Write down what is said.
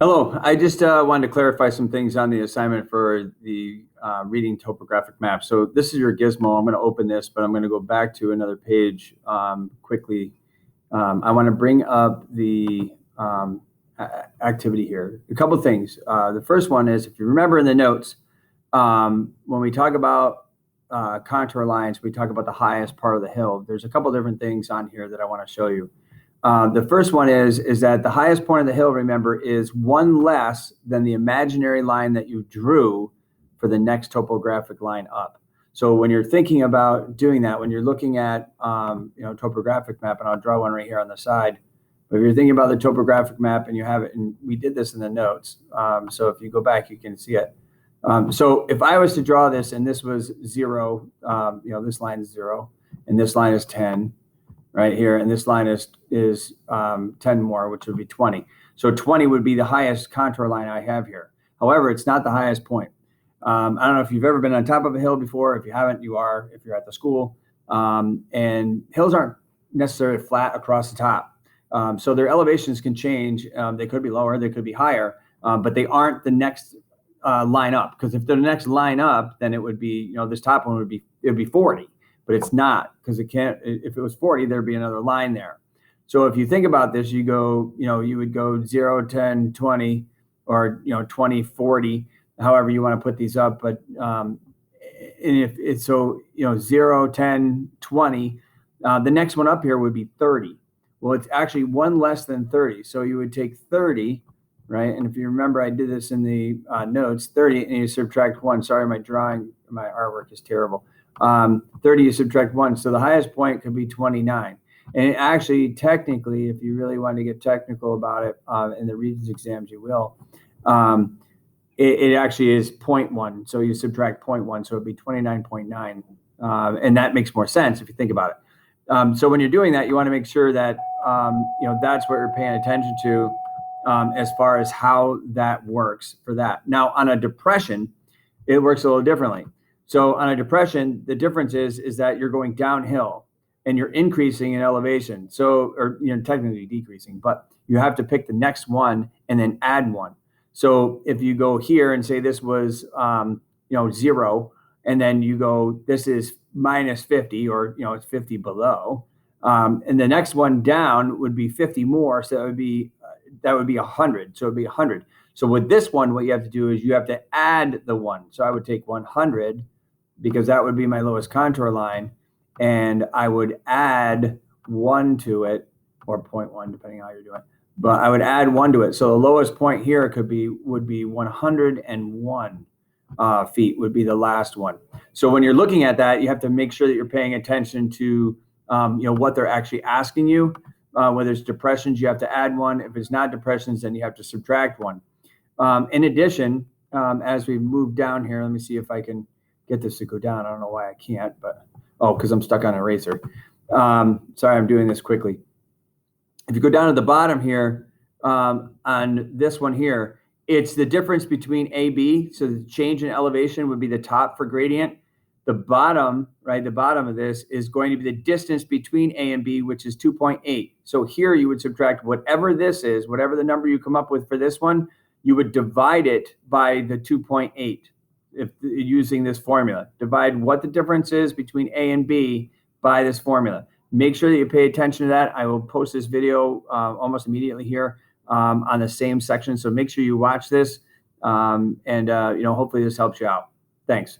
Hello, I just wanted to clarify some things on the assignment for the reading topographic map. So this is your gizmo. I'm going to open this, but I'm going to go back to another page quickly. I want to bring up the activity here. A couple of things. The first one is, if you remember in the notes, when we talk about contour lines, we talk about the highest part of the hill. There's a couple different things on here that I want to show you. The first one is that the highest point of the hill, remember, is one less than the imaginary line that you drew for the next topographic line up. So when you're thinking about doing that, when you're looking at topographic map, and I'll draw one right here on the side, but if you're thinking about the topographic map and you have it, and we did this in the notes, so if you go back, you can see it. So if I was to draw this, and this was 0, this line is 0, and this line is 10, right here, and this line is 10 more, which would be 20. So 20 would be the highest contour line I have here. However, it's not the highest point. I don't know if you've ever been on top of a hill before. If you haven't, you are, if you're at the school. And hills aren't necessarily flat across the top. So their elevations can change. They could be lower, they could be higher, but they aren't the next line up. Because if they're the next line up, then it would be, this top one would be 40. But it's not, because it can't. If it was 40, there'd be another line there. So if you think about this, you go, you would go 0, 10, 20, or 20, 40, however you want to put these up. But and if it's 0, 10, 20, the next one up here would be 30. Well, it's actually one less than 30. So you would take 30, right? And if you remember, I did this in the notes, 30, and you subtract 1. Sorry, my artwork is terrible. 30, you subtract 1. So the highest point could be 29. And actually, technically, if you really want to get technical about it, in the Regents exams, you will. It actually is 0.1. So you subtract 0.1. So it'd be 29.9. And that makes more sense if you think about it. So when you're doing that, you want to make sure that, that's what you're paying attention to as far as how that works for that. Now, on a depression, it works a little differently. So on a depression, the difference is that you're going downhill and you're increasing in elevation. So, or technically decreasing, but you have to pick the next one and then add 1. So if you go here and say this was 0, and then you go, this is minus 50, or it's 50 below, and the next one down would be 50 more. So that would be 100. So it'd be 100. So with this one, what you have to do is you have to add the 1. So I would take 100, because that would be my lowest contour line, and I would add 1 to it, or 0.1, depending on how you're doing. But I would add 1 to it. So the lowest point here would be 101 feet would be the last one. So when you're looking at that, you have to make sure that you're paying attention to what they're actually asking you. Whether it's depressions, you have to add 1. If it's not depressions, then you have to subtract 1. In addition, as we move down here, let me see if I can get this to go down. I don't know why I can't, but because I'm stuck on a razor. Sorry, I'm doing this quickly. If you go down to the bottom here, on this one here, it's the difference between A, B. So the change in elevation would be the top for gradient. The bottom, right, the bottom of this is going to be the distance between A and B, which is 2.8. So here you would subtract whatever this is, whatever the number you come up with for this one, you would divide it by the 2.8. If using this formula, divide what the difference is between A and B by this formula. Make sure that you pay attention to that. I will post this video almost immediately here on the same section. So make sure you watch this, and hopefully this helps you out. Thanks.